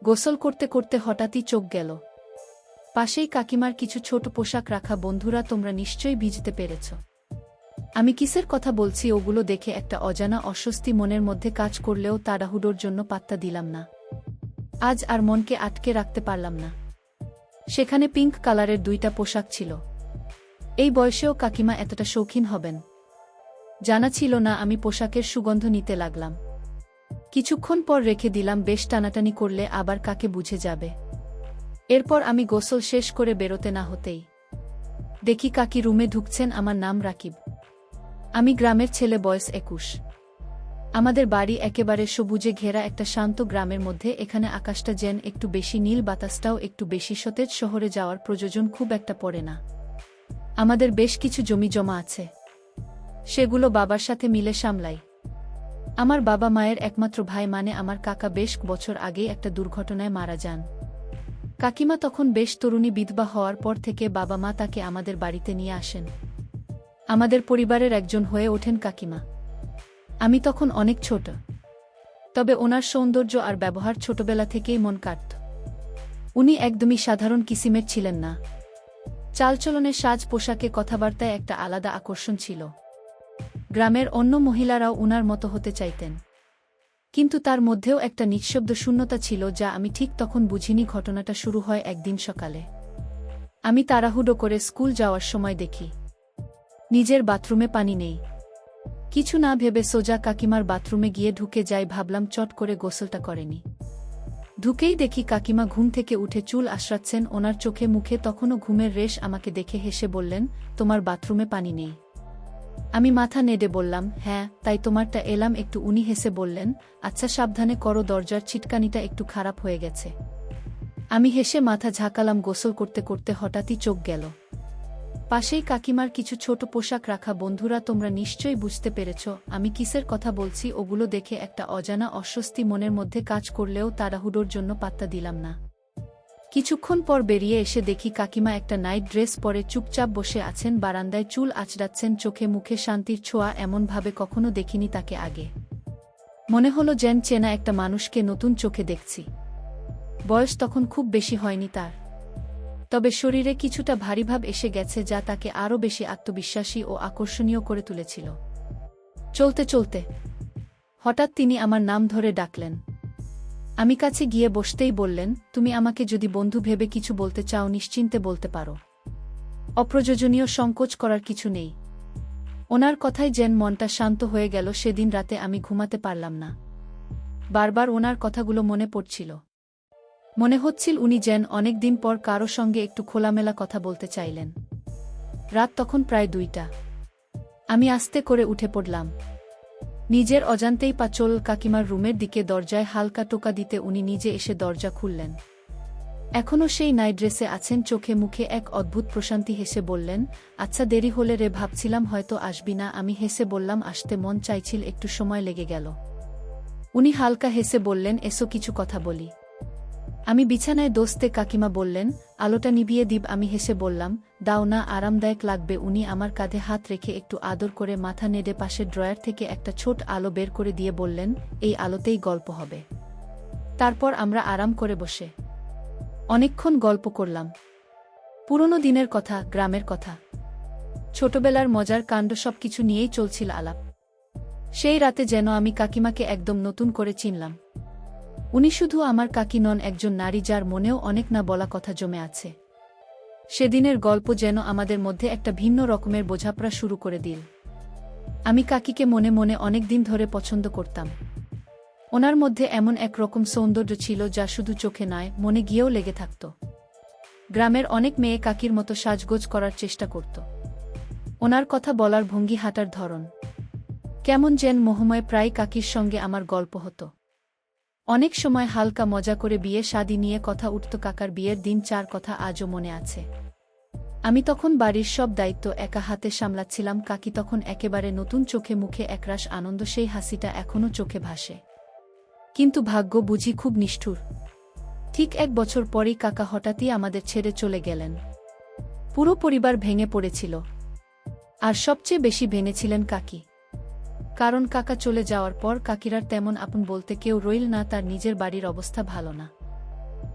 গোসল করতে করতে হঠাৎই চোখ গেল। পাশেই কাকিমার কিছু ছোট পোশাক রাখা। বন্ধুরা, তোমরা নিশ্চয়ই ভিজতে পেরেছ। আমি কিসের কথা বলছি ওগুলো দেখে একটা অজানা অস্বস্তি মনের মধ্যে কাজ করলেও তাড়াহুড়োর জন্য পাত্তা দিলাম না। আজ আর মনকে আটকে রাখতে পারলাম না। সেখানে পিঙ্ক কালারের 2টা পোশাক ছিল। এই বয়সেও কাকিমা এতটা শৌখিন হবেন জানা ছিল না। আমি পোশাকের সুগন্ধ নিতে লাগলাম। কিছুক্ষণ পর রেখে দিলাম। বেশ টানাটানি করলে আবার কাকে বুঝে যাবে। এরপর আমি গোসল শেষ করে বেরোতে না হতেই দেখি কাকি রুমে ঢুকছেন। আমার নাম রাকিব। আমি গ্রামের ছেলে, বয়স 21। আমাদের বাড়ি একেবারে সবুজে ঘেরা একটা শান্ত গ্রামের মধ্যে। এখানে আকাশটা যেন একটু বেশি নীল, বাতাসটাও একটু বেশি সতেজ। শহরে যাওয়ার প্রয়োজন খুব একটা পড়ে না। আমাদের বেশ কিছু জমি জমা আছে, সেগুলো বাবার সাথে মিলে সামলাই। আমার বাবা মায়ের একমাত্র ভাই মানে আমার কাকা বেশ বছর আগেই একটা দুর্ঘটনায় মারা যান। কাকিমা তখন বেশ তরুণী। বিধবা হওয়ার পর থেকে বাবা মা তাকে আমাদের বাড়িতে নিয়ে আসেন। আমাদের পরিবারের একজন হয়ে ওঠেন কাকিমা। আমি তখন অনেক ছোট, তবে ওনার সৌন্দর্য আর ব্যবহার ছোটবেলা থেকেই মন কাটত। উনি একদমই সাধারণ কিসিমের ছিলেন না। চালচলনে, সাজ পোশাকে, কথাবার্তায় একটা আলাদা আকর্ষণ ছিল। গ্রামের অন্য মহিলারাও উনার মতো হতে চাইতেন, কিন্তু তার মধ্যেও একটা নিঃশব্দ শূন্যতা ছিল যা আমি ঠিক তখন বুঝিনি। ঘটনাটা শুরু হয় একদিন সকালে। আমি তাড়াহুড়ো করে স্কুল যাওয়ার সময় দেখি নিজের বাথরুমে পানি নেই। কিছু না ভেবে সোজা কাকিমার বাথরুমে গিয়ে ঢুকে যাই। ভাবলাম চট করে গোসলটা করেনি। ঢুকেই দেখি কাকিমা ঘুম থেকে উঠে চুল আঁচড়াচ্ছেন। ওনার চোখে মুখে তখনও ঘুমের রেশ। আমাকে দেখে হেসে বললেন, তোমার বাথরুমে পানি নেই? আমি মাথা নেড়ে বললাম, হ্যাঁ, তাই তোমারটা এলাম একটু। উনি হেসে বললেন, আচ্ছা সাবধানে করো, দরজার ছিটকানিটা একটু খারাপ হয়ে গেছে। আমি হেসে মাথা ঝাঁকালাম। গোসল করতে করতে হঠাৎই চোখ গেল পাশেই কাকিমার কিছু ছোট পোশাক রাখা। বন্ধুরা, তোমরা নিশ্চয়ই বুঝতে পেরেছ আমি কিসের কথা বলছি। ওগুলো দেখে একটা অজানা অস্বস্তি মনের মধ্যে কাজ করলেও তাড়াহুড়োর জন্য পাত্তা দিলাম না। কিছুক্ষণ পর বেরিয়ে এসে দেখি কাকিমা একটা নাইট ড্রেস পরে চুপচাপ বসে আছেন বারান্দায়। চুল আঁচড়াচ্ছেন, চোখে মুখে শান্তির ছোঁয়া। এমনভাবে কখনো দেখিনি তাকে আগে। মনে হলো যেন চেনা একটা মানুষকে নতুন চোখে দেখছি। বয়স তখন খুব বেশি হয়নি তার, তবে শরীরে কিছুটা ভারীভাব এসে গেছে যা তাকে আরও বেশি আত্মবিশ্বাসী ও আকর্ষণীয় করে তুলেছিল। চলতে চলতে হঠাৎ তিনি আমার নাম ধরে ডাকলেন। আমি কাছে গিয়ে বসতেই বললেন, তুমি আমাকে যদি বন্ধু ভেবে কিছু বলতে চাও নিশ্চিন্তে বলতে পারো। অপ্রয়োজনীয় সংকোচ করার কিছু নেই। ওনার কথায় যেন মনটা শান্ত হয়ে গেল। সেদিন রাতে আমি ঘুমাতে পারলাম না। বারবার ওনার কথাগুলো মনে পড়ছিল। মনে হচ্ছিল উনি যেন অনেক দিন পর কারো সঙ্গে একটু খোলামেলা কথা বলতে চাইলেন। রাত তখন প্রায় 2টা। আমি আস্তে করে উঠে পড়লাম। নিজের অজান্তেই পা চল কাকিমার রুমের দিকে। দরজায় হালকা টোকা দিতে উনি নিজে এসে দরজা খুললেন। এখনও সেই নাইট ড্রেসে আছেন। চোখে মুখে এক অদ্ভুত প্রশান্তি। হেসে বললেন, আচ্ছা দেরি হলে রে, ভাবছিলাম হয়তো আসবি না। আমি হেসে বললাম, আসতে মন চাইছিল, একটু সময় লেগে গেল। উনি হালকা হেসে বললেন, এসো কিছু কথা বলি। আমি বিছানায় দোস্তে। কাকিমা বললেন, আলোটা নিভিয়ে দিব। আমি হেসে বললাম, দাও না, আরামদায়ক লাগবে। উনি আমার কাঁধে হাত রেখে একটু আদর করে মাথা নেড়ে পাশের ড্রয়ার থেকে একটা ছোট আলো বের করে দিয়ে বললেন, এই আলোতেই গল্প হবে। তারপর আমরা আরাম করে বসে অনেকক্ষণ গল্প করলাম। পুরনো দিনের কথা, গ্রামের কথা, ছোটবেলার মজার কাণ্ড, সবকিছু নিয়েই চলছিল আলাপ। সেই রাতে যেন আমি কাকিমাকে একদম নতুন করে চিনলাম। উনি শুধু আমার কাকি নন, একজন নারী যার মনেও অনেক না বলা কথা জমে আছে। সেদিনের গল্প যেন আমাদের মধ্যে একটা ভিন্ন রকমের বোঝাপড়া শুরু করে দিল। আমি কাকিকে মনে মনে অনেক দিন ধরে পছন্দ করতাম। ওনার মধ্যে এমন এক রকম সৌন্দর্য ছিল যা শুধু চোখে নয়, মনে গিয়েও লেগে থাকত। গ্রামের অনেক মেয়ে কাকির মতো সাজগোজ করার চেষ্টা করত। ওনার কথা বলার ভঙ্গি, হাঁটার ধরন কেমন যেন মোহময়। প্রায় কাকির সঙ্গে আমার গল্প হতো। অনেক সময় হালকা মজা করে বিয়ে শাদী নিয়ে কথা উঠত। কাকার বিয়ের দিন 4 কথা আজও মনে আছে। আমি তখন বাড়ির সব দায়িত্ব একা হাতে সামলাচ্ছিলাম। কাকি তখন একেবারে নতুন, চোখে মুখে একরাশ আনন্দ। সেই হাসিটা এখনও চোখে ভাসে। কিন্তু ভাগ্য বুঝি খুব নিষ্ঠুর। ঠিক 1 বছর পরই কাকা হঠাৎই আমাদের ছেড়ে চলে গেলেন। পুরো পরিবার ভেঙে পড়েছিল, আর সবচেয়ে বেশি ভেঙেছিলেন কাকি। কারণ কাকা চলে যাওয়ার পর কাকিরার তেমন আপন বলতে কেউ রইল না। তার নিজের বাড়ির অবস্থা ভালো না।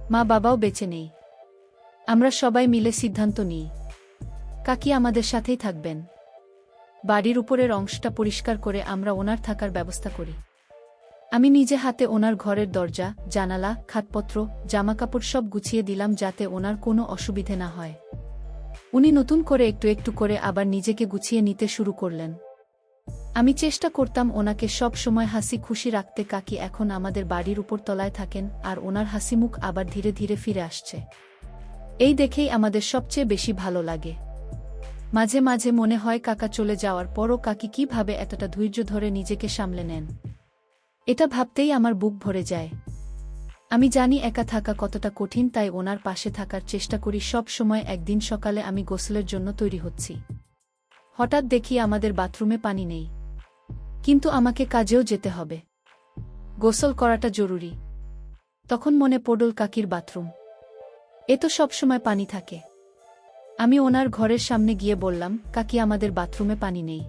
মা বাবাও বেঁচে নেই। আমরা সবাই মিলে সিদ্ধান্ত নিই কাকি আমাদের সাথেই থাকবেন। বাড়ির উপরের অংশটা পরিষ্কার করে আমরা ওনার থাকার ব্যবস্থা করি। আমি নিজে হাতে ওনার ঘরের দরজা, জানালা, খাটপত্র, জামাকাপড় সব গুছিয়ে দিলাম যাতে ওনার কোনো অসুবিধে না হয়। উনি নতুন করে একটু একটু করে আবার নিজেকে গুছিয়ে নিতে শুরু করলেন। আমি চেষ্টা করতাম ওনাকে সব সময় হাসি খুশি রাখতে। কাকি এখন আমাদের বাড়ির উপর তলায় থাকেন আর ওনার হাসিমুখ আবার ধীরে ধীরে ফিরে আসছে। এই দেখেই আমাদের সবচেয়ে বেশি ভালো লাগে। মাঝে মাঝে মনে হয় কাকা চলে যাওয়ার পরও কাকি কিভাবে এতটা ধৈর্য ধরে নিজেকে সামলে নেন। এটা ভাবতেই আমার বুক ভরে যায়। আমি জানি একা থাকা কতটা কঠিন, তাই ওনার পাশে থাকার চেষ্টা করি সব সময়। একদিন সকালে আমি গোসলের জন্য তৈরি হচ্ছি। হঠাৎ দেখি আমাদের বাথরুমে পানি নেই। কিন্তু আমাকে কাজেও যেতে হবে, গোসল করাটা জরুরি। তখন মনে পড়ল কাকির বাথরুম, এ তো সবসময় পানি থাকে। আমি ওনার ঘরের সামনে গিয়ে বললাম, কাকি আমাদের বাথরুমে পানি নেই,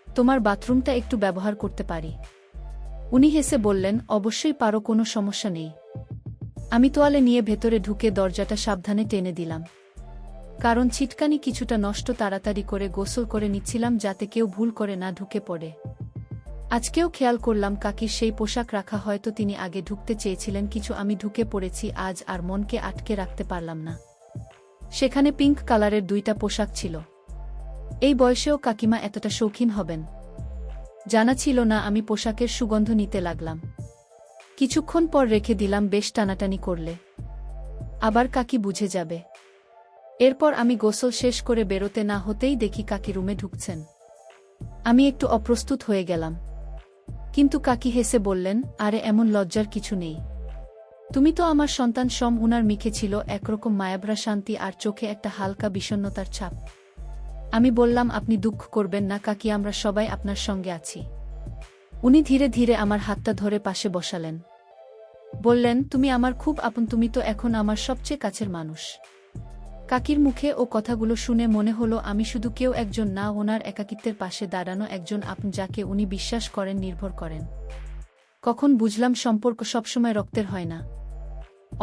তোমার বাথরুমটা একটু ব্যবহার করতে পারি? উনি হেসে বললেন, অবশ্যই পারো, কোনো সমস্যা নেই। আমি তোয়ালে নিয়ে ভেতরে ঢুকে দরজাটা সাবধানে টেনে দিলাম, কারণ ছিটকানি কিছুটা নষ্ট। তাড়াতাড়ি করে গোসল করে নিচ্ছিলাম যাতে কেউ ভুল করে না ঢুকে পড়ে। আজকেও খেয়াল করলাম কাকির সেই পোশাক রাখা, হয়তো তিনি আগে ঢুকতে চেয়েছিলেন কিছু আমি ঢুকে পড়েছি আজ আর মনকে আটকে রাখতে পারলাম না। সেখানে পিঙ্ক কালারের 2টা পোশাক ছিল। এই বয়সেও কাকিমা এতটা শৌখিন হবেন জানা ছিল না। আমি পোশাকের সুগন্ধ নিতে লাগলাম। কিছুক্ষণ পর রেখে দিলাম, বেশ টানাটানি করলে আবার কাকি বুঝে যাবে। এরপর আমি গোসল শেষ করে বেরোতে না হতেই দেখি কাকি রুমে ঢুকছেন। আমি একটু অপ্রস্তুত হয়ে গেলাম, কিন্তু কাকি হেসে বললেন, আরে এমন লজ্জার কিছু নেই, তুমি তো আমার সন্তান সম। উনার মুখে ছিল একরকম মায়াভরা শান্তি আর চোখে একটা হালকা বিষণ্ণতার ছাপ। আমি বললাম, আপনি দুঃখ করবেন না কাকি, আমরা সবাই আপনার সঙ্গে আছি। উনি ধীরে ধীরে আমার হাতটা ধরে পাশে বসালেন, বললেন, তুমি আমার খুব আপন, তুমি তো এখন আমার সবচেয়ে কাছের মানুষ। কাকির মুখে ও কথাগুলো শুনে মনে হলো আমি শুধু কেউ একজন না, ওনার একাকিত্বের পাশে দাঁড়ানো একজন আপন, যাকে উনি বিশ্বাস করেন, নির্ভর করেন। কখন বুঝলাম সম্পর্ক সবসময় রক্তের হয় না,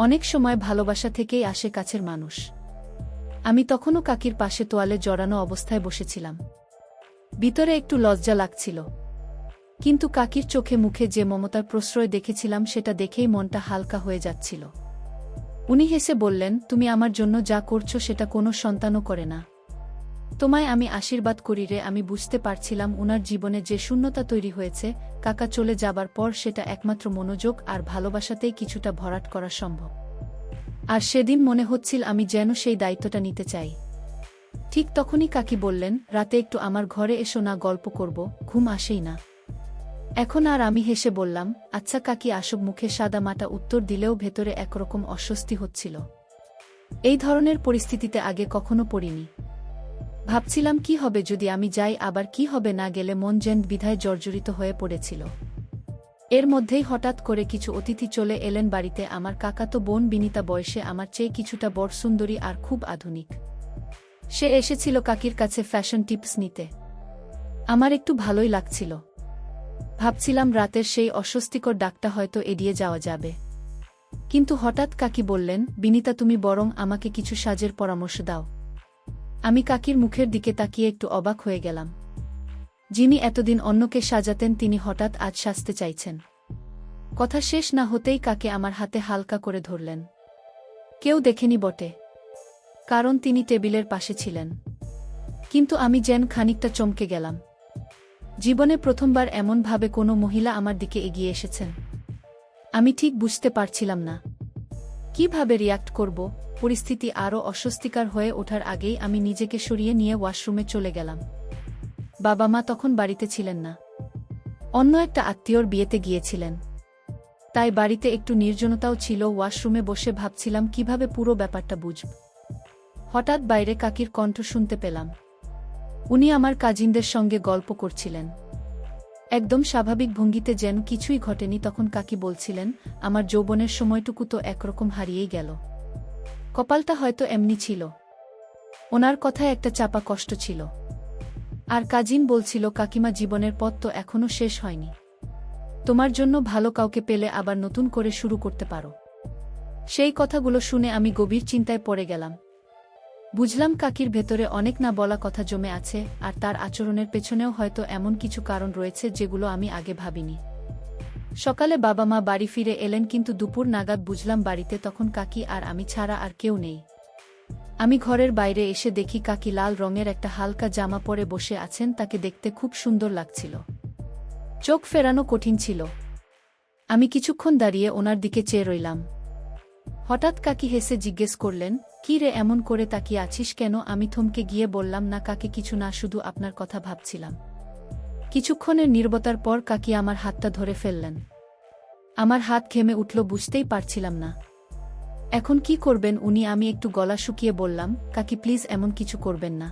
অনেক সময় ভালোবাসা থেকেই আসে কাছের মানুষ। আমি তখনও কাকির পাশে তোয়ালে জড়ানো অবস্থায় বসেছিলাম। ভিতরে একটু লজ্জা লাগছিল, কিন্তু কাকির চোখে মুখে যে মমতার প্রশ্রয় দেখেছিলাম সেটা দেখেই মনটা হালকা হয়ে যাচ্ছিল। উনি হেসে বললেন, তুমি আমার জন্য যা করছো সেটা কোনো সন্তানও করে না। তোমায় আমি আশীর্বাদ করি রে। আমি বুঝতে পারছিলাম উনার জীবনে যে শূন্যতা তৈরি হয়েছে কাকা চলে যাবার পর, সেটা একমাত্র মনোযোগ আর ভালোবাসাতেই কিছুটা ভরাট করা সম্ভব। আর সেদিন মনে হচ্ছিল আমি যেন সেই দায়িত্বটা নিতে চাই। ঠিক তখনই কাকি বললেন, রাতে একটু আমার ঘরে এসো না, গল্প করব, ঘুম আসেই না এখন আর। আমি হেসে বললাম, আচ্ছা কাকি আসব। মুখে সাদামাটা উত্তর দিলেও ভেতরে একরকম অস্বস্তি হচ্ছিল। এই ধরনের পরিস্থিতিতে আগে কখনো পড়িনি। ভাবছিলাম কি হবে যদি আমি যাই, আবার কি হবে না গেলে। মন যেন দ্বিধায় জর্জরিত হয়ে পড়েছিল। এর মধ্যেই হঠাৎ করে কিছু অতিথি চলে এলেন বাড়িতে। আমার কাকাতো বোন বিনিতা, বয়সে আমার চেয়ে কিছুটা বড়, সুন্দরী আর খুব আধুনিক। সে এসেছিল কাকির কাছে ফ্যাশন টিপস নিতে। আমার একটু ভালোই লাগছিল। ভাবছিলাম রাতের সেই অস্বস্তিকর ডাকটা হয়তো এড়িয়ে যাওয়া যাবে। কিন্তু হঠাৎ কাকি বললেন, বিনিতা তুমি বরং আমাকে কিছু সাজের পরামর্শ দাও। আমি কাকির মুখের দিকে তাকিয়ে একটু অবাক হয়ে গেলাম। যিনি এতদিন অন্যকে সাজাতেন তিনি হঠাৎ আজ সাজতে চাইছেন। কথা শেষ না হতেই কাকে আমার হাতে হালকা করে ধরলেন। কেউ দেখেনি বটে, কারণ তিনি টেবিলের পাশে ছিলেন। কিন্তু আমি যেন খানিকটা চমকে গেলাম। জীবনে প্রথমবার এমনভাবে কোনো মহিলা আমার দিকে এগিয়ে এসেছেন। আমি ঠিক বুঝতে পারছিলাম না কিভাবে রিয়াক্ট করব। পরিস্থিতি আরও অস্বস্তিকর হয়ে ওঠার আগেই আমি নিজেকে সরিয়ে নিয়ে ওয়াশরুমে চলে গেলাম। বাবা মা তখন বাড়িতে ছিলেন না, অন্য একটা আত্মীয়র বিয়েতে গিয়েছিলেন। তাই বাড়িতে একটু নির্জনতাও ছিল। ওয়াশরুমে বসে ভাবছিলাম কিভাবে পুরো ব্যাপারটা বুঝব। হঠাৎ বাইরে কাকির কণ্ঠ শুনতে পেলাম। উনি আমার কাজিনদের সঙ্গে গল্প করছিলেন, একদম স্বাভাবিক ভঙ্গিতে, যেন কিছুই ঘটেনি। তখন কাকি বলছিলেন, আমার যৌবনের সময়টুকু তো একরকম হারিয়েই গেল, কপালটা হয়তো এমনি ছিল। ওনার কথায় একটা চাপা কষ্ট ছিল। আর কাজিন বলছিল, কাকিমা জীবনের পথ তো এখনো শেষ হয়নি, তোমার জন্য ভালো কাউকে পেলে আবার নতুন করে শুরু করতে পারো। সেই কথাগুলো শুনে আমি গভীর চিন্তায় পড়ে গেলাম। বুঝলাম কাকির ভেতরে অনেক না বলা কথা জমে আছে, আর তার আচরণের পেছনেও হয়তো এমন কিছু কারণ রয়েছে যেগুলো আমি আগে ভাবিনি। সকালে বাবা মা বাড়ি ফিরে এলেন, কিন্তু দুপুর নাগাদ বুঝলাম বাড়িতে তখন কাকি আর আমি ছাড়া আর কেউ নেই। আমি ঘরের বাইরে এসে দেখি কাকি লাল রঙের একটা হালকা জামা পরে বসে আছেন। তাকে দেখতে খুব সুন্দর লাগছিল, চোখ ফেরানো কঠিন ছিল। আমি কিছুক্ষণ দাঁড়িয়ে ওনার দিকে চেয়ে রইলাম। হঠাৎ কাকি হেসে জিজ্ঞেস করলেন, কি রে, এমন করে তাকিয়ে আছিস কেন? আমি থমকে গিয়ে বললাম, না কাকি, কিছু না, শুধু আপনার কথা ভাবছিলাম। কিছুক্ষণের নীরবতার পর কাকি আমার হাতটা ধরে ফেললেন। আমার হাত ঘেমে উঠল, বুঝতেই পারছিলাম না এখন কি করবেন উনি। আমি একটু গলা শুকিয়ে বললাম, কাকি প্লিজ, এমন কিছু করবেন না।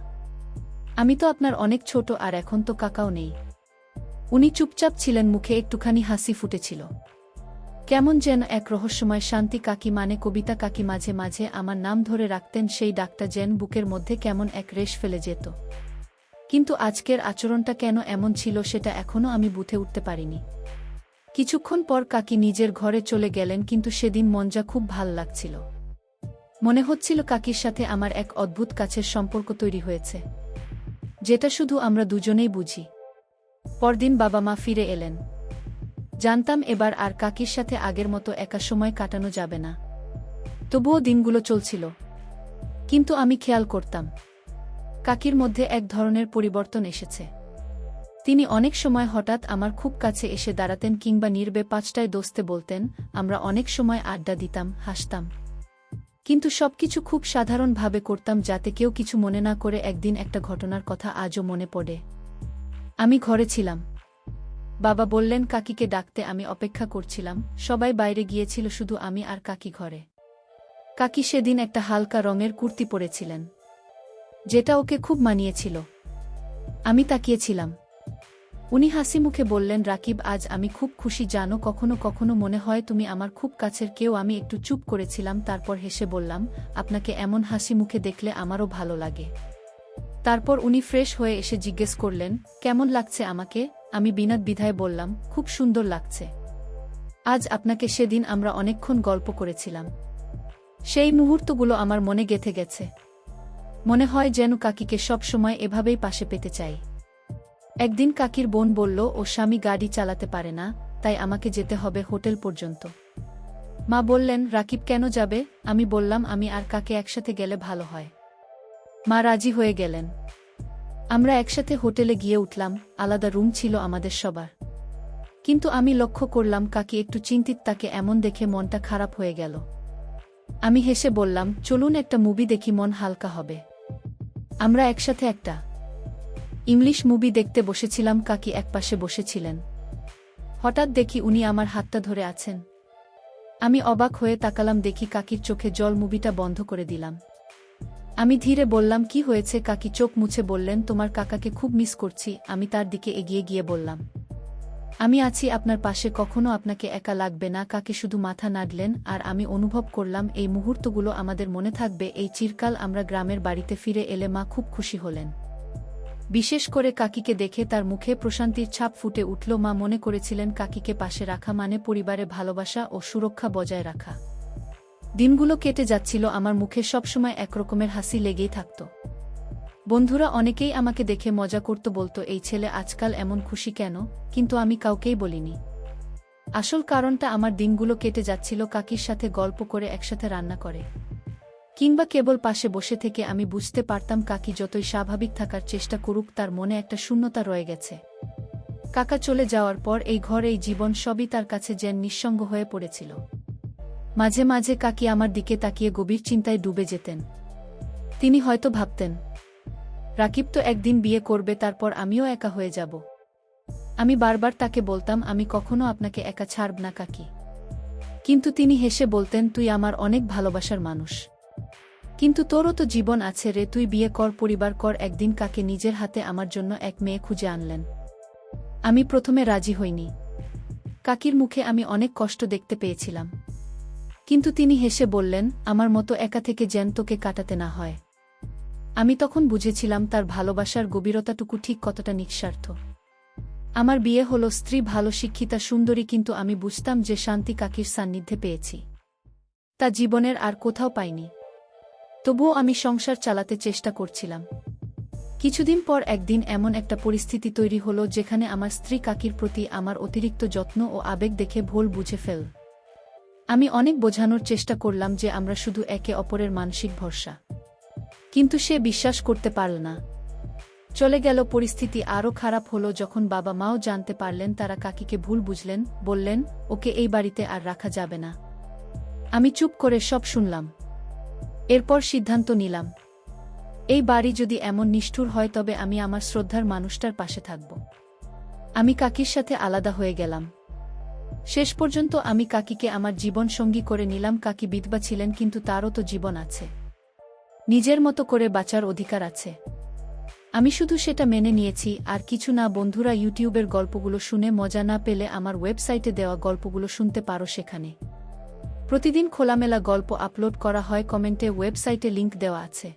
আমি তো আপনার অনেক ছোট, আর এখন তো কাকাও নেই। উনি চুপচাপ ছিলেন, মুখে একটুখানি হাসি ফুটেছিল, কেমন যেন এক রহস্যময় শান্তি। কাকি মানে কবিতা কাকি মাঝে মাঝে আমার নাম ধরে রাখতেন, সেই ডাকটা যেন বুকের মধ্যে কেমন এক রেশ ফেলে যেত। কিন্তু আজকের আচরণটা কেন এমন ছিল সেটা এখনও আমি বুঝে উঠতে পারিনি। কিছুক্ষণ পর কাকি নিজের ঘরে চলে গেলেন, কিন্তু সেদিন মনটা খুব ভাল লাগছিল। মনে হচ্ছিল কাকির সাথে আমার এক অদ্ভুত কাছের সম্পর্ক তৈরি হয়েছে, যেটা শুধু আমরা দুজনেই বুঝি। পরদিন বাবা মা ফিরে এলেন। জানতাম এবার আর কাকির সাথে আগের মতো একা সময় কাটানো যাবে না। তবুও দিনগুলো চলছিল, কিন্তু আমি খেয়াল করতাম কাকির মধ্যে এক ধরনের পরিবর্তন এসেছে। তিনি অনেক সময় হঠাৎ আমার খুব কাছে এসে দাঁড়াতেন, কিংবা নীরবে পাঁচটায় দোস্তে বলতেন। আমরা অনেক সময় আড্ডা দিতাম, হাসতাম, কিন্তু সবকিছু খুব সাধারণভাবে করতাম, যাতে কেউ কিছু মনে না করে। একদিন একটা ঘটনার কথা আজও মনে পড়ে। আমি ঘরে ছিলাম, বাবা বললেন কাকিকে ডাকতে। আমি অপেক্ষা করছিলাম, সবাই বাইরে গিয়েছিল, শুধু আমি আর কাকি ঘরে। কাকি সেদিন একটা হালকা রঙের কুর্তি পরেছিলেন, যেটা ওকে খুব মানিয়েছিল। আমি তাকিয়েছিলাম। উনি হাসি মুখে বললেন, রাকিব, আজ আমি খুব খুশি জানো। কখনো কখনো মনে হয় তুমি আমার খুব কাছের কেউ। আমি একটু চুপ করেছিলাম, তারপর হেসে বললাম, আপনাকে এমন হাসি মুখে দেখলে আমারও ভালো লাগে। তারপর উনি ফ্রেশ হয়ে এসে জিজ্ঞেস করলেন, কেমন লাগছে আমাকে? আমি বিনা দ্বিধায় বললাম, খুব সুন্দর লাগছে। আজ আপনাকে। সেদিন আমরা অনেকক্ষণ গল্প করেছিলাম, সেই মুহূর্তগুলো আমার মনে গেঁথে গেছে। মনে হয় যেন কাকিকে সব সময় এভাবেই পাশে পেতে চাই। একদিন কাকির বোন বলল, ও স্বামী গাড়ি চালাতে পারে না, তাই আমাকে যেতে হবে হোটেল পর্যন্ত। মা বললেন, রাকিব কেন যাবে? আমি বললাম, আমি আর কাকে একসাথে গেলে ভালো হয়। মা রাজি হয়ে গেলেন। আমরা একসাথে হোটেলে গিয়ে উঠলাম। আলাদা রুম ছিল আমাদের সবার, কিন্তু আমি লক্ষ্য করলাম কাকি একটু চিন্তিত। তাকে এমন দেখে মনটা খারাপ হয়ে গেল। আমি হেসে বললাম, চলুন একটা মুভি দেখি, মন হালকা হবে। আমরা একসাথে একটা ইংলিশ মুভি দেখতে বসেছিলাম। কাকি একপাশে বসেছিলেন। হঠাৎ দেখি উনি আমার হাতটা ধরে আছেন। আমি অবাক হয়ে তাকালাম, দেখি কাকির চোখে জল। মুভিটা বন্ধ করে দিলাম। আমি ধীরে বললাম, কি হয়েছে? কাকি চোখ মুছে বললেন, তোমার কাকাকে খুব মিস করছি। আমি তার দিকে এগিয়ে গিয়ে বললাম, আমি আছি আপনার পাশে, কখনো আপনাকে একা লাগবে না। কাকি শুধু মাথা নাড়লেন, আর আমি অনুভব করলাম এই মুহূর্তগুলো আমাদের মনে থাকবে এই চিরকাল। আমরা গ্রামের বাড়িতে ফিরে এলে মা খুব খুশি হলেন, বিশেষ করে কাকিকে দেখে। তার মুখে প্রশান্তির ছাপ ফুটে উঠল। মা মনে করেছিলেন কাকিকে পাশে রাখা মানে পরিবারে ভালোবাসা ও সুরক্ষা বজায় রাখা। দিনগুলো কেটে যাচ্ছিল, আমার মুখে সবসময় একরকমের হাসি লেগেই থাকত। বন্ধুরা অনেকেই আমাকে দেখে মজা করত, বলতো, এই ছেলে আজকাল এমন খুশি কেন? কিন্তু আমি কাউকেই বলিনি। আসল কারণটা, আমার দিনগুলো কেটে যাচ্ছিল কাকির সাথে গল্প করে, একসাথে রান্না করে, কিংবা কেবল পাশে বসে থেকে। আমি বুঝতে পারতাম কাকি যতই স্বাভাবিক থাকার চেষ্টা করুক, তার মনে একটা শূন্যতা রয়ে গেছে। কাকা চলে যাওয়ার পর এই ঘর, এই জীবন, সবই তার কাছে যেন নিঃসঙ্গ হয়ে পড়েছিল। মাঝে মাঝে কাকি আমার দিকে তাকিয়ে গভীর চিন্তায় ডুবে যেতেন। তিনি হয়তো ভাবতেন, রাকিব তো একদিন বিয়ে করবে, তারপর আমিও একা হয়ে যাব। আমি বারবার তাকে বলতাম, আমি কখনো আপনাকে একা ছাড়ব না কাকি। কিন্তু তিনি হেসে বলতেন, তুই আমার অনেক ভালোবাসার মানুষ, কিন্তু তোরও তো জীবন আছে রে। তুই বিয়ে কর, পরিবার কর। একদিন কাকে নিজের হাতে আমার জন্য এক মেয়ে খুঁজে আনলেন। আমি প্রথমে রাজি হইনি। কাকির মুখে আমি অনেক কষ্ট দেখতে পেয়েছিলাম, কিন্তু তিনি হেসে বললেন, আমার মতো একা থেকে যেন তোকে কাটাতে না হয়। আমি তখন বুঝেছিলাম তার ভালোবাসার গভীরতাটুকু ঠিক কতটা নিঃস্বার্থ। আমার বিয়ে হলো, স্ত্রী ভালো, শিক্ষিতা, সুন্দরী, কিন্তু আমি বুঝতাম যে শান্তি কাকির সান্নিধ্যে পেয়েছি। তা জীবনের আর কোথাও পাইনি। তবুও আমি সংসার চালাতে চেষ্টা করছিলাম। কিছুদিন পর একদিন এমন একটা পরিস্থিতি তৈরি হলো যেখানে আমার স্ত্রী কাকির প্রতি আমার অতিরিক্ত যত্ন ও আবেগ দেখে ভুল বুঝে ফেল। আমি অনেক বোঝানোর চেষ্টা করলাম যে আমরা শুধু একে অপরের মানসিক ভরসা, কিন্তু সে বিশ্বাস করতে পারল না। চলে গেল। পরিস্থিতি আরও খারাপ হলো যখন বাবা মাও জানতে পারলেন। তারা কাকিকে ভুল বুঝলেন, বললেন ওকে এই বাড়িতে আর রাখা যাবে না। আমি চুপ করে সব শুনলাম। এরপর সিদ্ধান্ত নিলাম, এই বাড়ি যদি এমন নিষ্ঠুর হয় তবে আমি আমার শ্রদ্ধার মানুষটার পাশে থাকব। আমি কাকির সাথে আলাদা হয়ে গেলাম। শেষ পর্যন্ত আমি কাকিকে আমার জীবন সঙ্গী করে নিলাম। কাকি বিধবা ছিলেন, কিন্তু তারও তো জীবন আছে, নিজের মতো করে বাঁচার অধিকার আছে। আমি শুধু সেটা মেনে নিয়েছি, আর কিছু না। বন্ধুরা, ইউটিউবের গল্পগুলো শুনে মজা না পেলে আমার ওয়েবসাইটে দেওয়া গল্পগুলো শুনতে পারো। সেখানে প্রতিদিন খোলামেলা গল্প আপলোড করা হয়। কমেন্টে ওয়েবসাইটে লিংক দেওয়া আছে।